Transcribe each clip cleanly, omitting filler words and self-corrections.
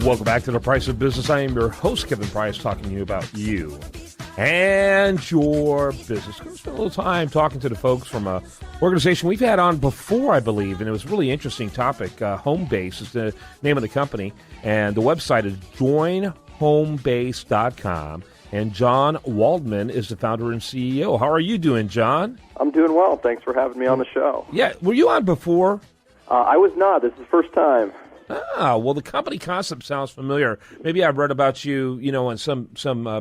Welcome back to The Price of Business. I am your host, Kevin Price, talking to you about you and your business. We're going to spend a little time talking to the folks from an organization we've had on before, I believe, and it was a really interesting topic. Homebase is the name of the company, and the website is joinhomebase.com. And John Waldmann is the founder and CEO. How are you doing, John? I'm doing well. Thanks for having me on the show. Yeah. Were you on before? I was not. This is the first time. Ah, well, the company concept sounds familiar. Maybe I've read about you, on some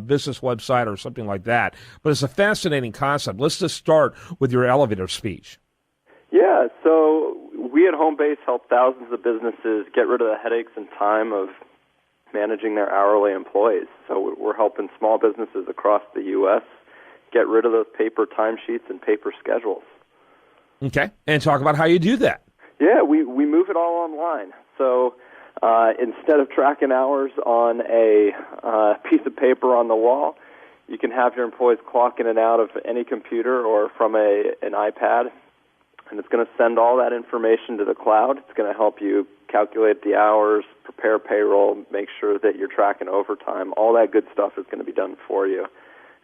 business website or something like that. But it's a fascinating concept. Let's just start with your elevator speech. Yeah, so we at Homebase help thousands of businesses get rid of the headaches and time of managing their hourly employees. So we're helping small businesses across the U.S. get rid of those paper timesheets and paper schedules. Okay, and talk about how you do that. Yeah, we move it all online. So instead of tracking hours on a piece of paper on the wall, you can have your employees clock in and out of any computer or from an iPad, and it's going to send all that information to the cloud. It's going to help you calculate the hours, prepare payroll, make sure that you're tracking overtime. All that good stuff is going to be done for you.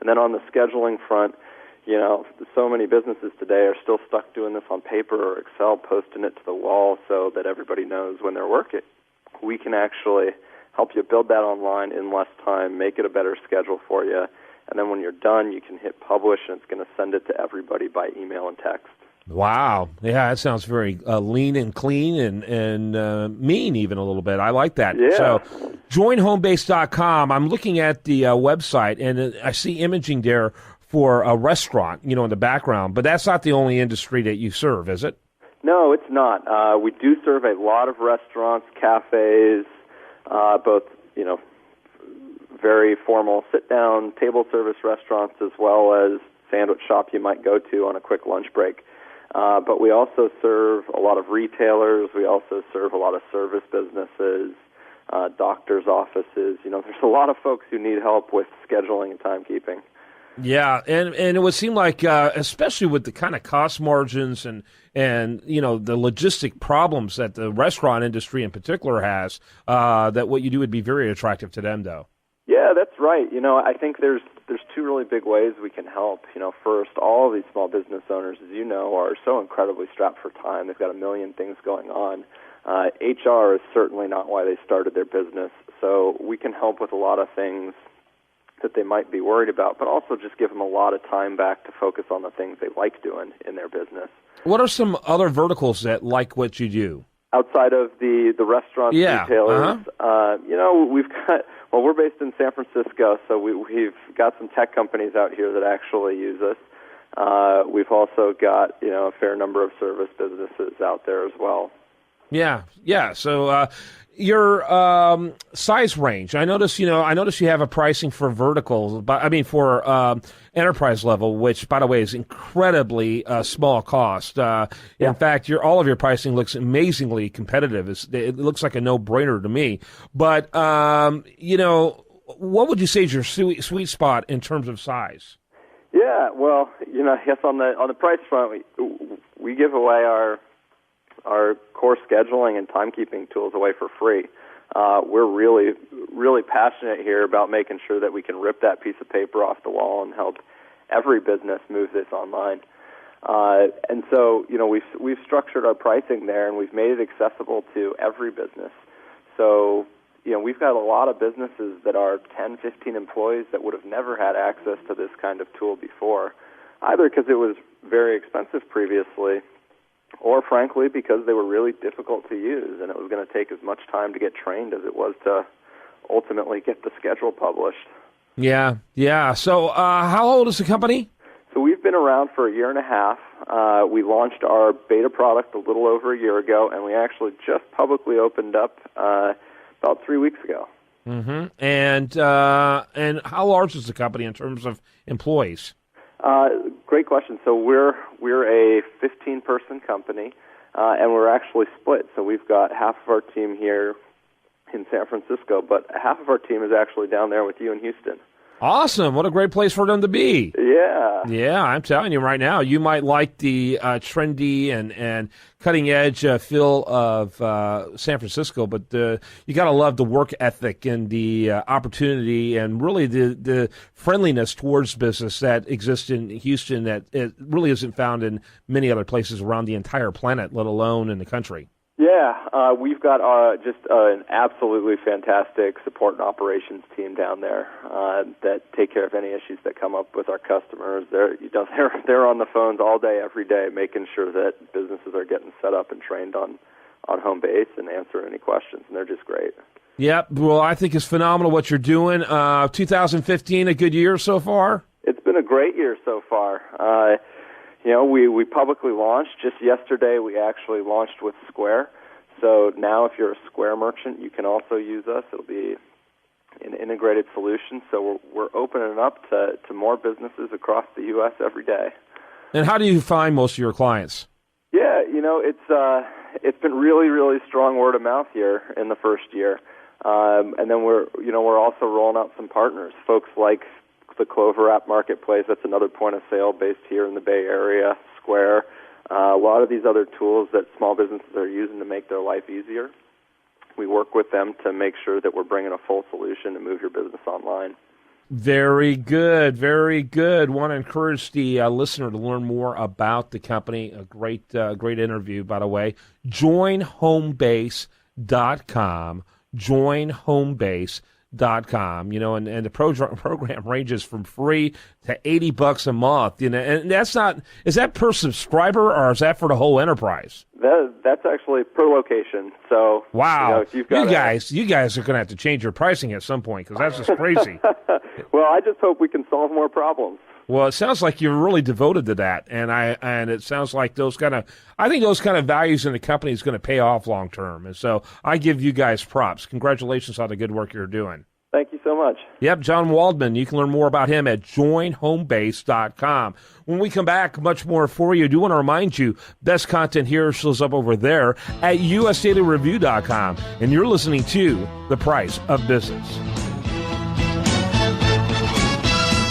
And then on the scheduling front, so many businesses today are still stuck doing this on paper or Excel, posting it to the wall so that everybody knows when they're working. We can actually help you build that online in less time, make it a better schedule for you, and then when you're done, you can hit publish, and it's going to send it to everybody by email and text. Wow. Yeah, that sounds very lean and clean and mean even a little bit. I like that. Yeah. So joinhomebase.com, I'm looking at the website, and I see imaging there for a restaurant, in the background. But that's not the only industry that you serve, is it? No, it's not. We do serve a lot of restaurants, cafes, both, very formal sit-down table service restaurants as well as sandwich shop you might go to on a quick lunch break. But we also serve a lot of retailers. We also serve a lot of service businesses, doctors' offices. There's a lot of folks who need help with scheduling and timekeeping. Yeah, and it would seem like, especially with the kind of cost margins and the logistic problems that the restaurant industry in particular has, that what you do would be very attractive to them, though. Yeah, that's right. I think there's two really big ways we can help. First, all of these small business owners, as you know, are so incredibly strapped for time. They've got a million things going on. HR is certainly not why they started their business, so we can help with a lot of things that they might be worried about, but also just give them a lot of time back to focus on the things they like doing in their business. What are some other verticals that like what you do? Outside of the restaurants, retailers, we're based in San Francisco, so we've got some tech companies out here that actually use us. We've also got, a fair number of service businesses out there as well. Yeah. So your size range. I notice you have a pricing for verticals, for enterprise level, which, by the way, is incredibly small cost. In fact, all of your pricing looks amazingly competitive. It looks like a no-brainer to me. But what would you say is your sweet spot in terms of size? Yeah, well, I guess on the price front, we give away our core scheduling and timekeeping tools away for free. We're really, really passionate here about making sure that we can rip that piece of paper off the wall and help every business move this online. And so, we've structured our pricing there, and we've made it accessible to every business. So, we've got a lot of businesses that are 10, 15 employees that would have never had access to this kind of tool before, either because it was very expensive previously, or frankly because they were really difficult to use, and it was going to take as much time to get trained as it was to ultimately get the schedule published. Yeah. So how old is the company? So we've been around for a year and a half. We launched our beta product a little over a year ago, and we actually just publicly opened up about 3 weeks ago. Mm-hmm. And how large is the company in terms of employees? Great question. So we're a 15-person company, and we're actually split. So we've got half of our team here in San Francisco, but half of our team is actually down there with you in Houston. Awesome. What a great place for them to be. Yeah. Yeah, I'm telling you right now, you might like the trendy and cutting-edge feel of San Francisco, but you got to love the work ethic and the opportunity and really the friendliness towards business that exists in Houston that it really isn't found in many other places around the entire planet, let alone in the country. Yeah, we've got just an absolutely fantastic support and operations team down there that take care of any issues that come up with our customers. They're on the phones all day, every day, making sure that businesses are getting set up and trained on home base and answering any questions, and they're just great. Yep. Well, I think it's phenomenal what you're doing. 2015, a good year so far? It's been a great year so far. We publicly launched. Just yesterday, we actually launched with Square. So now if you're a Square merchant, you can also use us. It'll be an integrated solution. So we're opening up to more businesses across the U.S. every day. And how do you find most of your clients? Yeah, it's been really, really strong word of mouth here in the first year. And then we're also rolling out some partners, folks like the Clover app marketplace. That's another point of sale based here in the Bay Area. Square, a lot of these other tools that small businesses are using to make their life easier. We work with them to make sure that we're bringing a full solution to move your business online. Very good, very good. Want to encourage the listener to learn more about the company. A great interview, by the way. JoinHomebase.com. JoinHomebase.com. And the program ranges from free to $80 a month. And that's not, is that per subscriber or is that for the whole enterprise? That's actually per location. So wow, if you've got you guys are going to have to change your pricing at some point because that's just crazy. Well, I just hope we can solve more problems. Well, it sounds like you're really devoted to that, and it sounds like I think those kind of values in the company is going to pay off long term, and so I give you guys props. Congratulations on the good work you're doing. Thank you so much. Yep, John Waldmann. You can learn more about him at joinhomebase.com. When we come back, much more for you. I do want to remind you, best content here shows up over there at usdailyreview.com, and you're listening to The Price of Business.